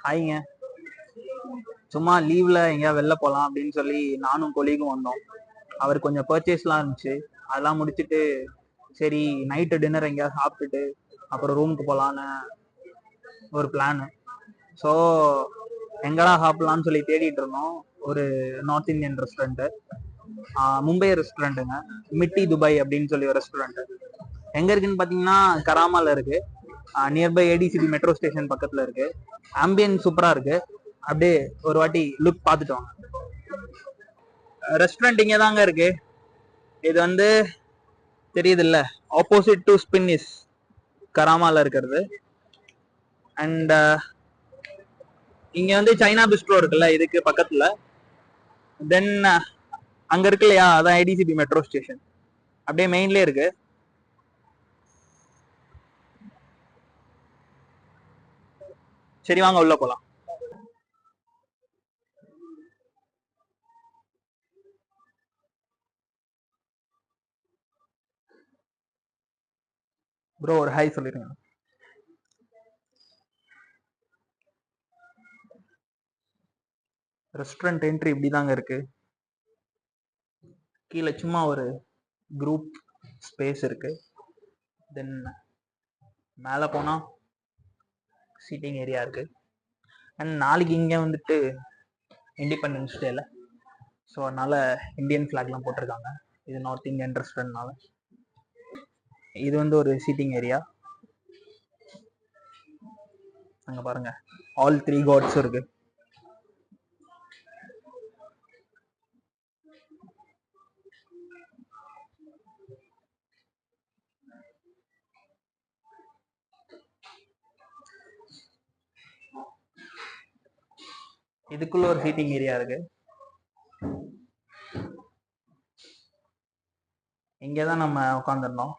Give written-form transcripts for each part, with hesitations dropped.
ஹாய்ங்க. சும்மா லீவ்ல எங்கேயா வெளில போகலாம் அப்படின்னு சொல்லி நானும் கொலீகும் வந்தோம். அவருக்கு கொஞ்சம் பர்ச்சேஸ்லாம் இருந்துச்சு. அதெல்லாம் முடிச்சுட்டு சரி நைட்டு டின்னர் எங்கேயாவது சாப்பிட்டுட்டு அப்புறம் ரூமுக்கு போகலான்னு ஒரு பிளானு. ஸோ எங்கடா சாப்பிடலான்னு சொல்லி தேடிட்டு இருந்தோம். ஒரு நார்த் இந்தியன் ரெஸ்டாரண்ட்டு, மும்பை ரெஸ்டாரண்ட்டுங்க, மிட்டி துபாய் அப்படின்னு சொல்லி ஒரு ரெஸ்டாரண்ட்டு. எங்க இருக்குன்னு பார்த்தீங்கன்னா கராமால இருக்கு. நியர்பை ஏடிசிபி மெட்ரோ ஸ்டேஷன் பக்கத்துல இருக்கு. ஆம்பியன் சூப்பரா இருக்கு. அப்படியே ஒரு வாட்டி லுக் பார்த்துட்டு வாங்க. ரெஸ்டாரண்ட் இங்கே தாங்க இருக்கு. இது வந்து தெரியுது இல்ல, ஆப்போசிட் டு ஸ்பின்னிஸ் கராமால இருக்கிறது. அண்ட் இங்க வந்து சைனா பிஸ்ட்ரோ இருக்குல்ல, இதுக்கு பக்கத்துல. தென் அங்க இருக்கு இல்லையா, அதான் ஐடிசிபி மெட்ரோ ஸ்டேஷன், அப்படியே மெயின்லயே இருக்கு. சரி வாங்க உள்ள போலாம். ப்ரோ ஒரு ஹாய் சொல்லிருங்க. ரெஸ்டாரண்ட் என்ட்ரி இப்படிதாங்க இருக்கு. கீழே சும்மா ஒரு குரூப் ஸ்பேஸ் இருக்கு. தென் மேலே போனா சீட்டிங் ஏரியா இருக்கு. அண்ட் நாளைக்கு இங்கே வந்துட்டு இண்டிபெண்டன்ஸ் டேல, ஸோ அதனால இந்தியன் ஃபிளாக்லாம் போட்டிருக்காங்க. இது நார்த் இந்தியன் ரெஸ்டாரண்ட்னால. இது வந்து ஒரு சீட்டிங் ஏரியா. அங்க பாருங்க, ஆல் 3 காட்ஸ் இருக்கு. இதுக்குள்ள ஒரு சீட்டிங் ஏரியா இருக்கு. இங்கதான் நம்ம உட்காந்துருந்தோம்.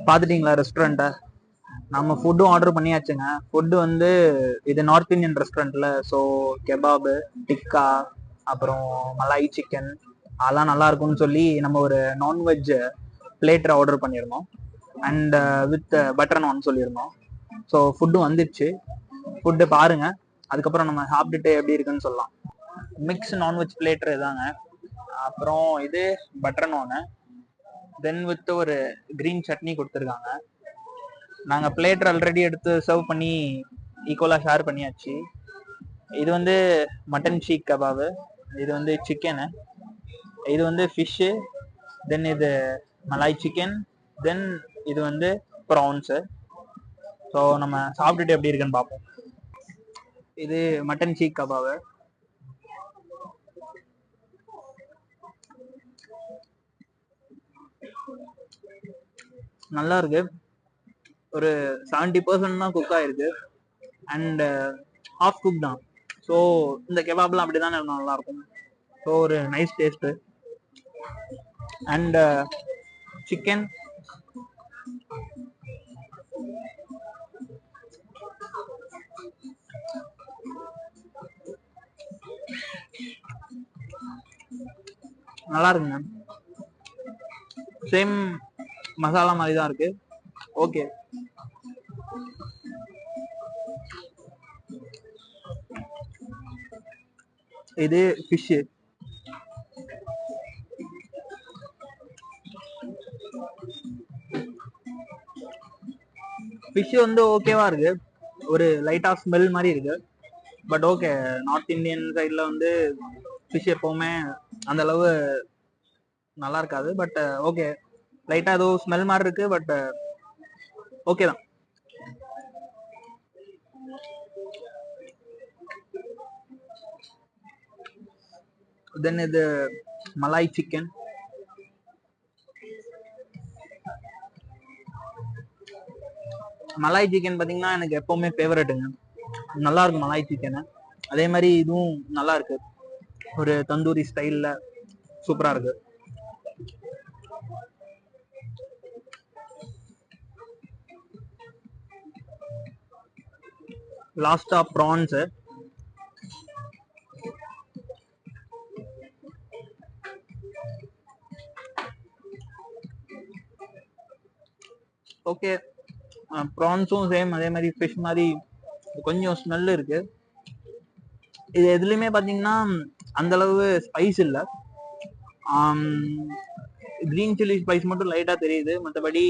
பாத்துட்டீங்களா ரெஸ்டாரண்ட்ட? நம்ம ஃபுட்டும் ஆர்டர் பண்ணியாச்சுங்க. ஃபுட்டு வந்து இது நார்த் இந்தியன் ரெஸ்டாரண்ட்ல, ஸோ கெபாபு, டிக்கா, அப்புறம் மலாய் சிக்கன் அதெல்லாம் நல்லா இருக்கும்னு சொல்லி நம்ம ஒரு நான்வெஜ் பிளேட்டர் ஆர்டர் பண்ணியிருந்தோம். அண்ட் வித் பட்டர் நான் சொல்லியிருந்தோம். ஸோ ஃபுட்டு வந்துடுச்சு. ஃபுட்டு பாருங்க, அதுக்கப்புறம் நம்ம சாப்பிட்டுட்டு எப்படி இருக்குன்னு சொல்லலாம். மிக்ஸ் நான்வெஜ் பிளேட்டர் இதாங்க. அப்புறம் இது பட்டர் நானு, தென் வித் ஒரு கிரீன் சட்னி கொடுத்துருக்காங்க. நாங்கள் பிளேட்டர் ஆல்ரெடி எடுத்து சர்வ் பண்ணி ஈக்குவலாக ஷேர் பண்ணியாச்சு. இது வந்து மட்டன் சீக் கபாபு, இது வந்து சிக்கனு, இது வந்து ஃபிஷ்ஷு, தென் இது மலாய் சிக்கன், தென் இது வந்து ப்ரான்ஸு. ஸோ நம்ம சாப்பிட்டுட்டு எப்படி இருக்குன்னு பார்ப்போம். இது மட்டன் சீக் கபாபு. நல்லா இருக்கு. ஒரு 70% தான் குக் ஆயிருக்கு. அண்ட் ஹாஃப் குக் தான். ஸோ இந்த கெபாப்லாம் அப்படி தானே நல்லா இருக்கும். ஸோ ஒரு நைஸ் டேஸ்ட்டு. அண்ட் சிக்கன் நல்லா இருக்குங்க. சேம் மசாலா மாதிரி தான் இருக்கு. ஓகே. இது ஃபிஷ்ஷு. ஃபிஷ் வந்து ஓகேவா இருக்கு. ஒரு லைட்டா ஸ்மெல் மாதிரி இருக்கு. பட் ஓகே, நார்த் இந்தியன் சைட்ல வந்து ஃபிஷ் எப்பவுமே அந்த அளவு நல்லா இருக்காது. பட் ஓகே, லைட்டா ஏதோ ஸ்மெல் மாதிரி இருக்கு. பட் ஓகே தான். தென் இது மலாய் சிக்கன். மலாய் சிக்கன் பார்த்தீங்கன்னா எனக்கு எப்பவுமே ஃபேவரட்டுங்க. நல்லா இருக்கும் மலாய் சிக்கனு. அதே மாதிரி இதுவும் நல்லா இருக்கு. ஒரு தந்தூரி ஸ்டைல்ல சூப்பரா இருக்கு. லாஸ்டா ப்ரான்ஸ். ஓகே, ப்ரான்ஸும் சேம் அதே மாதிரி ஃபிஷ் மாதிரி கொஞ்சம் ஸ்மெல் இருக்கு. இது எதுலையுமே பார்த்தீங்கன்னா அந்த அளவு ஸ்பைஸ் இல்லை. கிரீன் சில்லி ஸ்பைஸ் மட்டும் லைட்டாக தெரியுது, மற்றபடி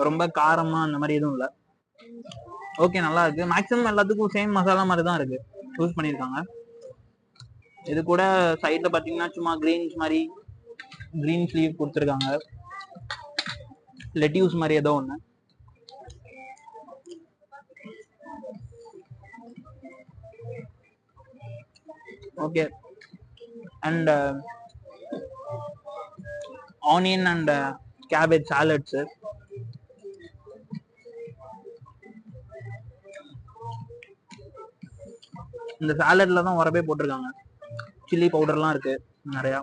ரொம்ப காரமாக அந்த மாதிரி எதுவும் இல்லை. ஓகே, நல்லா இருக்கு. மேக்ஸிமம் எல்லாத்துக்கும் சேம் மசாலா மாதிரி தான் இருக்கு யூஸ் பண்ணியிருக்காங்க. இது கூட சைடில் பார்த்தீங்கன்னா சும்மா கிரீன்ஸ் மாதிரி கிரீன் ஸ்லீவ் கொடுத்துருக்காங்க, லெட்யூஸ் மாதிரி ஏதோ ஒன்று. Okay, and onion and cabbage salads. இந்த சாலட்ல தான் உரப்பே போட்டிருக்காங்க, சில்லி பவுடர்லாம் இருக்கு நிறையா.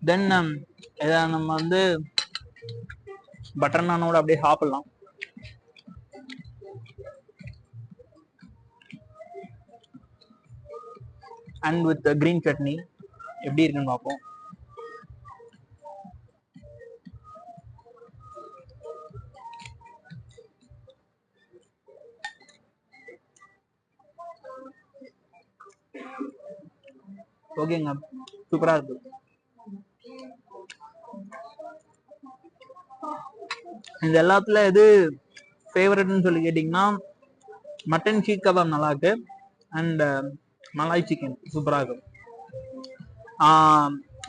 தென் இதை நம்ம வந்து பட்டர் நானோட அப்படியே சாப்பிடலாம். அண்ட் வித் கிரீன் சட்னி எப்படி இருக்குன்னு பார்ப்போம். ஓகேங்க, சூப்பரா இருக்கு. இந்த எல்லாத்துல எது ஃபேவரட்னு சொல்லி கேட்டிங்கன்னா மட்டன் சீக் கபாப் நல்லா இருக்கு, அண்ட் மலாய் சிக்கன் சூப்பரா இருக்கும்.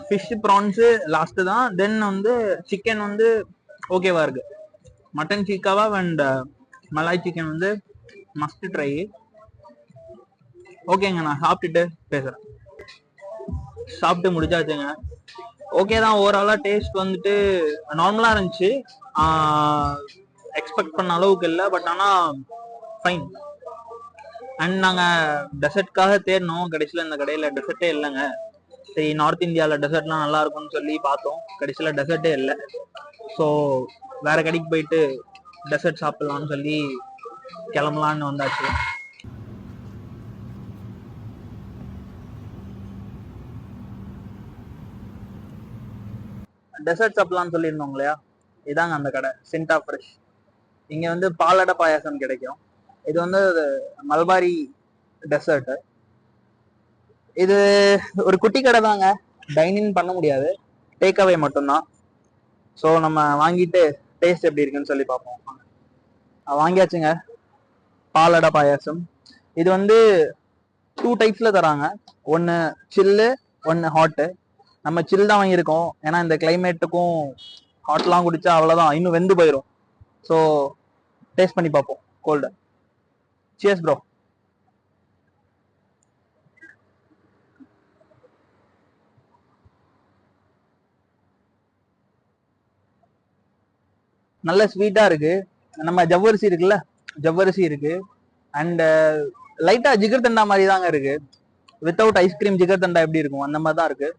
ஃபிஷ் ப்ரான்ஸு லாஸ்ட் தான். தென் வந்து சிக்கன் வந்து ஓகேவா இருக்கு. Mutton seekh kebab and malai chicken வந்து மஸ்ட் ட்ரை. ஓகேங்க, நான் சாப்பிட்டுட்டு பேசுறேன். சாப்பிட்டு முடிச்சாச்சுங்க. ஓகே தான், ஓவராலா டேஸ்ட் வந்துட்டு நார்மலா இருந்துச்சு, எக்ஸ்பெக்ட் பண்ண அளவுக்கு இல்லை, பட் ஆனால் ஃபைன். அண்ட் நாங்கள் டெசர்ட்காக தேடினோம், கடைசியில் இந்த கடையில் டெசர்ட்டே இல்லைங்க. சரி, நார்த் இந்தியாவில் டெசர்ட்லாம் நல்லா இருக்கும்னு சொல்லி பார்த்தோம், கடைசியில் டெசர்ட்டே இல்லை. ஸோ வேற கடைக்கு போயிட்டு டெசர்ட் சாப்பிடலாம்னு சொல்லி கிளம்பலான்னு வந்தாச்சு. டெசர்ட் சாப்பிடலாம்னு சொல்லியிருந்தோம் இல்லையா, இதாங்க அந்த கடை, சிண்டா ஃப்ரெஷ். இங்கே வந்து பாலடை பாயாசம் கிடைக்கும். இது வந்து மல்பாரி டெசர்ட். இது ஒரு குட்டி கடை தாங்க, டைனிங் பண்ண முடியாது, டேக் அவே மட்டும்தான். ஸோ நம்ம வாங்கிட்டு டேஸ்ட் எப்படி இருக்குன்னு சொல்லி பார்ப்போம். வாங்கியாச்சுங்க பாலடை பாயாசம். இது வந்து 2 டைப்ஸ்ல தராங்க, ஒன்று சில்லு ஒன்று ஹாட்டு. நம்ம சில் தான் வாங்கியிருக்கோம், ஏன்னா இந்த கிளைமேட்டுக்கும் ஹாட்லாம் குடிச்சா அவ்வளோதான், இன்னும் வெந்து போயிடும். ஸோ டேஸ்ட் பண்ணி பார்ப்போம் கோல்டு. Cheers bro. நல்ல ஸ்வீட்டா இருக்கு. நம்ம ஜவ்வரிசி இருக்குல்ல, ஜவ்வரிசி இருக்கு. அண்ட் லைட்டா ஜிகர் தண்டா மாதிரி தாங்க இருக்கு, வித்தவுட் ஐஸ்கிரீம் ஜிகர் தண்டா எப்படி இருக்கும் அந்த மாதிரி தான் இருக்கு.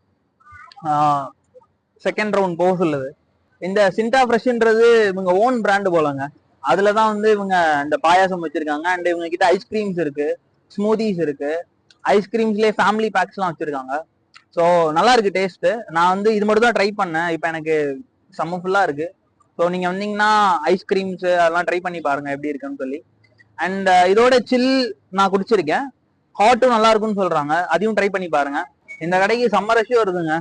செகண்ட் ரவுண்ட் போக சொல்லுது. இந்த சிண்டா ஃப்ரெஷ்ன்றது இவங்க ஓன் பிராண்டு போலங்க, அதுலதான் வந்து இவங்க இந்த பாயாசம் வச்சிருக்காங்க. அண்ட் இவங்க கிட்ட ஐஸ்கிரீம்ஸ் இருக்கு, ஸ்மூதிஸ் இருக்கு, ஐஸ்கிரீம்ஸ்லேயே ஃபேமிலி பேக்ஸ்லாம் வச்சிருக்காங்க. ஸோ நல்லா இருக்கு டேஸ்ட். நான் வந்து இது மட்டும் தான் ட்ரை பண்ணேன், இப்போ எனக்கு செம்ம ஃபுல்லா இருக்கு. ஸோ நீங்க வந்தீங்கன்னா ஐஸ்கிரீம்ஸ் அதெல்லாம் ட்ரை பண்ணி பாருங்க எப்படி இருக்குன்னு சொல்லி. அண்ட் இதோட சில் நான் குடிச்சிருக்கேன், ஹாட்டும் நல்லா இருக்கும்னு சொல்றாங்க, அதையும் ட்ரை பண்ணி பாருங்க. இந்த கடைக்கு சம்மர் ரஷ்ஷும் வருதுங்க.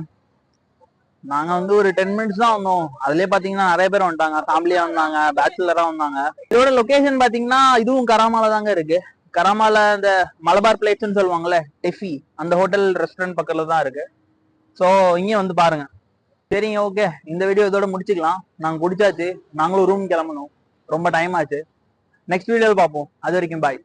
நாங்க வந்து ஒரு 10 மினிட்ஸ் தான் வந்தோம், அதுலயே பாத்தீங்கன்னா நிறைய பேர் வந்துட்டாங்க, ஃபேமிலியா வந்தாங்க, பேச்சுலரா வந்தாங்க. இதோட லொகேஷன் பாத்தீங்கன்னா இதுவும் கராமால தாங்க இருக்கு. கராமால இந்த மலபார் பிளேட்ஸ்ன்னு சொல்லுவாங்கல்ல, டெஃபி, அந்த ஹோட்டல் ரெஸ்டாரண்ட் பக்கத்துல தான் இருக்கு. ஸோ இங்கே வந்து பாருங்க. சரிங்க, ஓகே, இந்த வீடியோ இதோட முடிச்சுக்கலாம். நாங்கள் குடிச்சாச்சு, நாங்களும் ரூம் கிளம்பணும், ரொம்ப டைம் ஆச்சு. நெக்ஸ்ட் வீடியோவில் பார்ப்போம், அது வரைக்கும் பாய்.